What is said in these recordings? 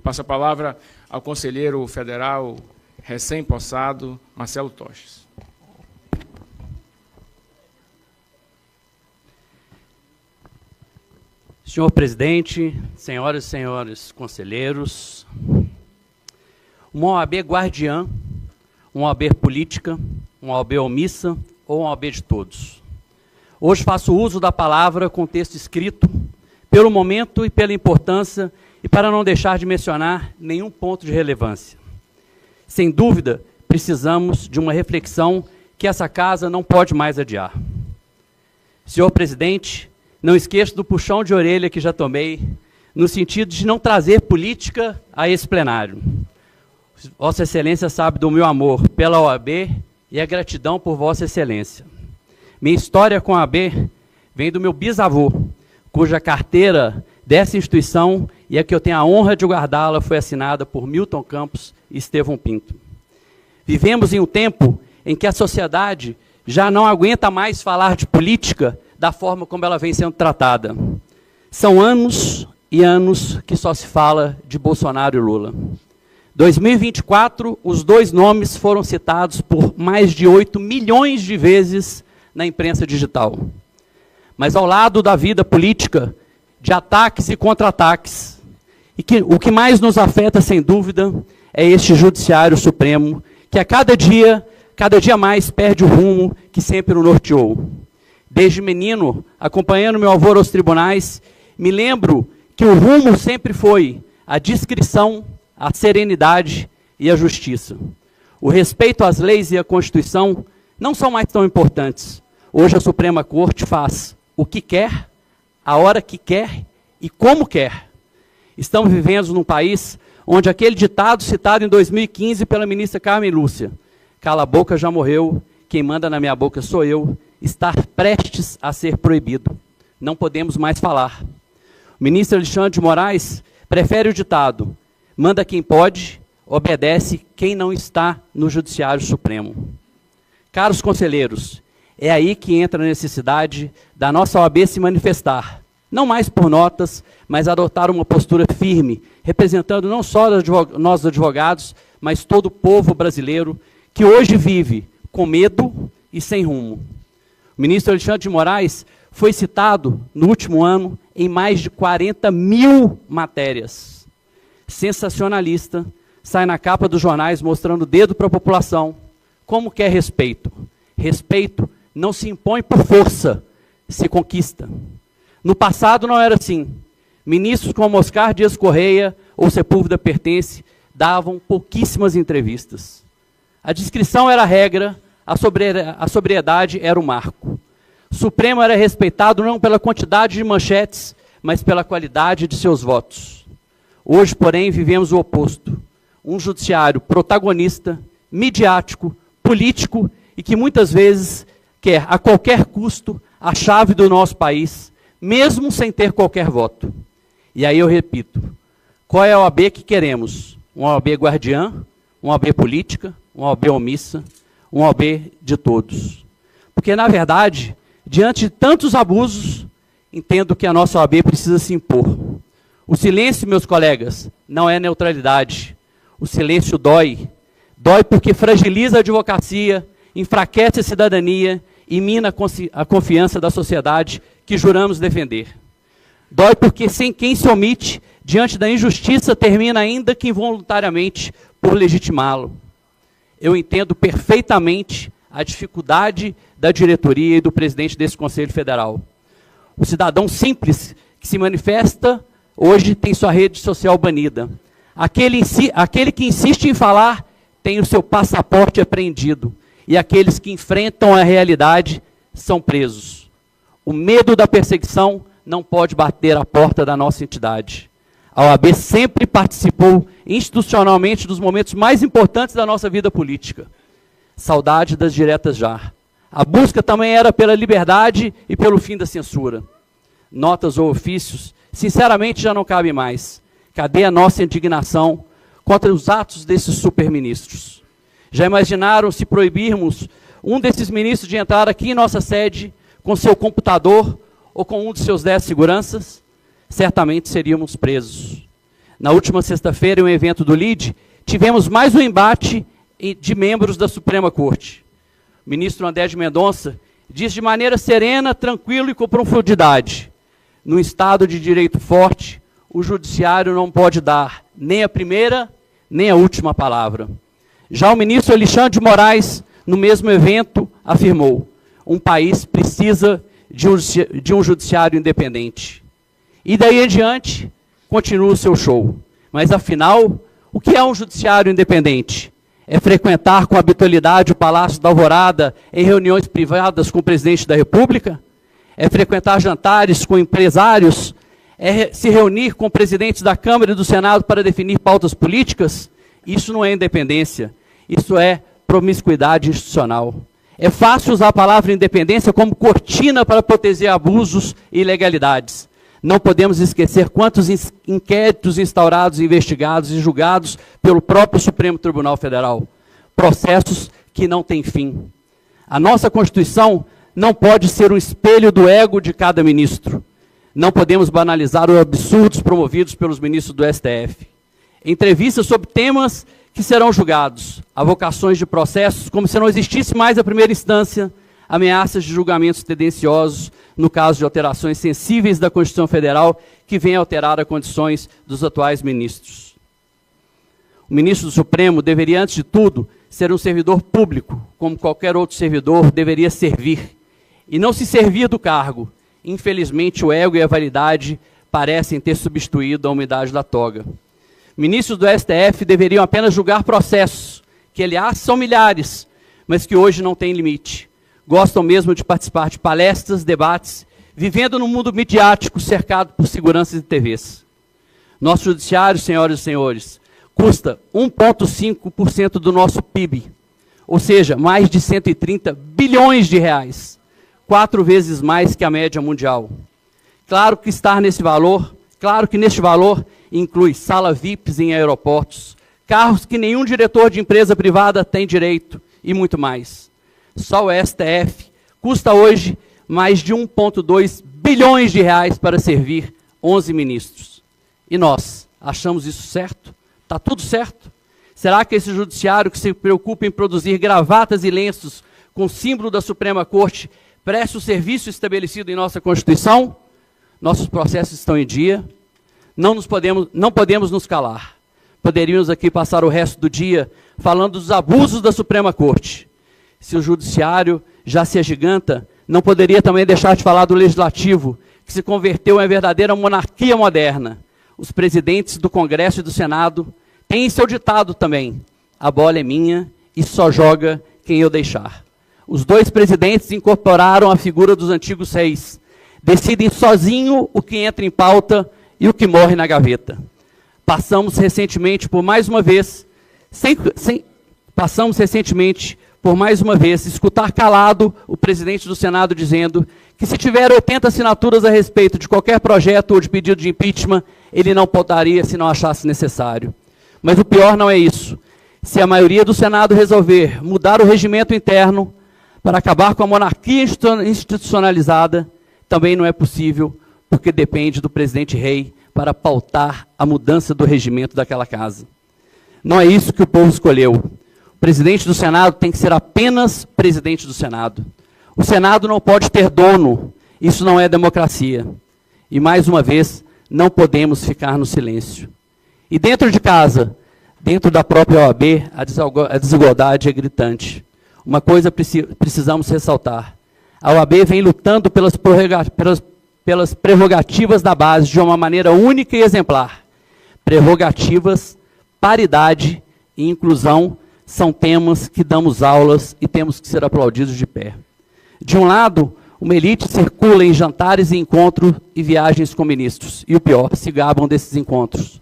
Passo a palavra ao conselheiro federal recém-possado, Marcelo Toches. Senhor presidente, senhoras e senhores conselheiros, uma OAB guardiã, uma OAB política, uma OAB omissa ou uma OAB de todos. Hoje faço uso da palavra com texto escrito, pelo momento e pela importância, e para não deixar de mencionar nenhum ponto de relevância. Sem dúvida, precisamos de uma reflexão que essa casa não pode mais adiar. Senhor presidente, não esqueça do puxão de orelha que já tomei, no sentido de não trazer política a esse plenário. Vossa Excelência sabe do meu amor pela OAB e a gratidão por Vossa Excelência. Minha história com a OAB vem do meu bisavô, cuja carteira dessa instituição e a que eu tenho a honra de guardá-la foi assinada por Milton Campos e Estevão Pinto. Vivemos em um tempo em que a sociedade já não aguenta mais falar de política da forma como ela vem sendo tratada. São anos e anos que só se fala de Bolsonaro e Lula. 2024, os dois nomes foram citados por mais de 8 milhões de vezes na imprensa digital. Mas ao lado da vida política, de ataques e contra-ataques, o que mais nos afeta, sem dúvida, é este Judiciário Supremo, que a cada dia mais perde o rumo que sempre o norteou. Desde menino, acompanhando meu avô aos tribunais, me lembro que o rumo sempre foi a discrição, a serenidade e a justiça. O respeito às leis e à Constituição não são mais tão importantes. Hoje a Suprema Corte faz o que quer, a hora que quer e como quer. Estamos vivendo num país onde aquele ditado citado em 2015 pela ministra Carmen Lúcia, cala a boca, já morreu, quem manda na minha boca sou eu, está prestes a ser proibido. Não podemos mais falar. O ministro Alexandre de Moraes prefere o ditado, manda quem pode, obedece quem não está no Judiciário Supremo. Caros conselheiros, é aí que entra a necessidade da nossa OAB se manifestar, não mais por notas, mas adotar uma postura firme, representando não só nós advogados, mas todo o povo brasileiro que hoje vive com medo e sem rumo. O ministro Alexandre de Moraes foi citado no último ano em mais de 40 mil matérias. Sensacionalista, sai na capa dos jornais mostrando o dedo para a população. Como quer respeito? Respeito não se impõe por força, se conquista. No passado não era assim. Ministros como Oscar Dias Correia ou Sepúlveda Pertence davam pouquíssimas entrevistas. A discrição era a regra, a sobriedade era o marco. O Supremo era respeitado não pela quantidade de manchetes, mas pela qualidade de seus votos. Hoje, porém, vivemos o oposto. Um judiciário protagonista, midiático, político e que muitas vezes quer, a qualquer custo, a chave do nosso país, mesmo sem ter qualquer voto. E aí eu repito, qual é a OAB que queremos? Uma OAB guardiã, uma OAB política, uma OAB omissa, uma OAB de todos. Porque, na verdade, diante de tantos abusos, entendo que a nossa OAB precisa se impor. O silêncio, meus colegas, não é neutralidade. O silêncio dói. Dói porque fragiliza a advocacia, enfraquece a cidadania e mina a confiança da sociedade que juramos defender. Dói porque sem quem se omite, diante da injustiça, termina ainda que involuntariamente por legitimá-lo. Eu entendo perfeitamente a dificuldade da diretoria e do presidente desse Conselho Federal. O cidadão simples que se manifesta hoje tem sua rede social banida. Aquele que insiste em falar tem o seu passaporte apreendido. E aqueles que enfrentam a realidade são presos. O medo da perseguição não pode bater à porta da nossa entidade. A OAB sempre participou institucionalmente dos momentos mais importantes da nossa vida política. Saudade das diretas já. A busca também era pela liberdade e pelo fim da censura. Notas ou ofícios, sinceramente, já não cabe mais. Cadê a nossa indignação contra os atos desses superministros? Já imaginaram se proibirmos um desses ministros de entrar aqui em nossa sede com seu computador ou com um de seus 10 seguranças? Certamente seríamos presos. Na última sexta-feira, em um evento do LIDE, tivemos mais um embate de membros da Suprema Corte. O ministro André de Mendonça diz de maneira serena, tranquila e com profundidade: num Estado de direito forte, o judiciário não pode dar nem a primeira, nem a última palavra. Já o ministro Alexandre de Moraes, no mesmo evento, afirmou: um país precisa de um judiciário independente. E daí em diante, continua o seu show. Mas, afinal, o que é um judiciário independente? É frequentar com habitualidade o Palácio da Alvorada em reuniões privadas com o presidente da República? É frequentar jantares com empresários? É se reunir com presidentes da Câmara e do Senado para definir pautas políticas? Isso não é independência, isso é promiscuidade institucional. É fácil usar a palavra independência como cortina para proteger abusos e ilegalidades. Não podemos esquecer quantos inquéritos instaurados, investigados e julgados pelo próprio Supremo Tribunal Federal. Processos que não têm fim. A nossa Constituição não pode ser um espelho do ego de cada ministro. Não podemos banalizar os absurdos promovidos pelos ministros do STF. Entrevistas sobre temas que serão julgados, avocações de processos como se não existisse mais a primeira instância, ameaças de julgamentos tendenciosos, no caso de alterações sensíveis da Constituição Federal, que vem alterar as condições dos atuais ministros. O ministro do Supremo deveria, antes de tudo, ser um servidor público, como qualquer outro servidor deveria servir, e não se servir do cargo. Infelizmente, o ego e a vaidade parecem ter substituído a umidade da toga. Ministros do STF deveriam apenas julgar processos, que, aliás, são milhares, mas que hoje não têm limite. Gostam mesmo de participar de palestras, debates, vivendo num mundo midiático cercado por seguranças e TVs. Nosso judiciário, senhoras e senhores, custa 1,5% do nosso PIB, ou seja, mais de 130 bilhões de reais, 4 vezes mais que a média mundial. Claro que neste valor inclui sala VIPs em aeroportos, carros que nenhum diretor de empresa privada tem direito e muito mais. Só o STF custa hoje mais de 1,2 bilhões de reais para servir 11 ministros. E nós, achamos isso certo? Está tudo certo? Será que esse judiciário que se preocupa em produzir gravatas e lenços com o símbolo da Suprema Corte presta o serviço estabelecido em nossa Constituição? Nossos processos estão em dia. Não podemos nos calar. Poderíamos aqui passar o resto do dia falando dos abusos da Suprema Corte. Se o judiciário já se agiganta, não poderia também deixar de falar do legislativo, que se converteu em verdadeira monarquia moderna. Os presidentes do Congresso e do Senado têm seu ditado também: a bola é minha e só joga quem eu deixar. Os dois presidentes incorporaram a figura dos antigos reis. Decidem sozinho o que entra em pauta e o que morre na gaveta. Passamos recentemente, por mais uma vez, escutar calado o presidente do Senado dizendo que se tiver 80 assinaturas a respeito de qualquer projeto ou de pedido de impeachment, ele não votaria se não achasse necessário. Mas o pior não é isso. Se a maioria do Senado resolver mudar o regimento interno para acabar com a monarquia institucionalizada, também não é possível, porque depende do presidente rei para pautar a mudança do regimento daquela casa. Não é isso que o povo escolheu. O presidente do Senado tem que ser apenas presidente do Senado. O Senado não pode ter dono. Isso não é democracia. E, mais uma vez, não podemos ficar no silêncio. E dentro de casa, dentro da própria OAB, a desigualdade é gritante. Uma coisa precisamos ressaltar. A OAB vem lutando pelas prerrogativas da base de uma maneira única e exemplar. Prerrogativas, paridade e inclusão são temas que damos aulas e temos que ser aplaudidos de pé. De um lado, uma elite circula em jantares e encontros e viagens com ministros, e o pior, se gabam desses encontros.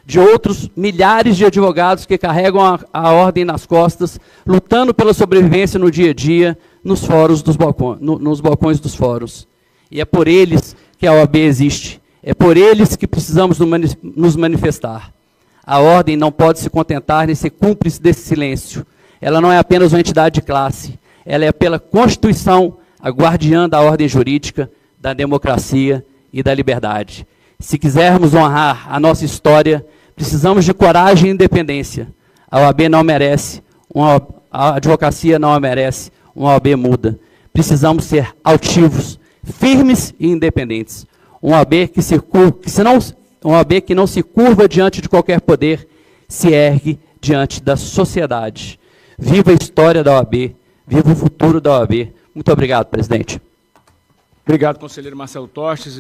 De outros, milhares de advogados que carregam a ordem nas costas, lutando pela sobrevivência no dia a dia, nos balcões dos fóruns. E é por eles que a OAB existe. É por eles que precisamos nos manifestar. A ordem não pode se contentar nem ser cúmplice desse silêncio. Ela não é apenas uma entidade de classe. Ela é, pela Constituição, a guardiã da ordem jurídica, da democracia e da liberdade. Se quisermos honrar a nossa história, Precisamos de coragem e independência. A OAB não merece, a advocacia não a merece, uma OAB muda. Precisamos ser altivos, firmes e independentes. Uma OAB que não se curva diante de qualquer poder, se ergue diante da sociedade. Viva a história da OAB, viva o futuro da OAB. Muito obrigado, presidente. Obrigado, conselheiro Marcelo Tostes.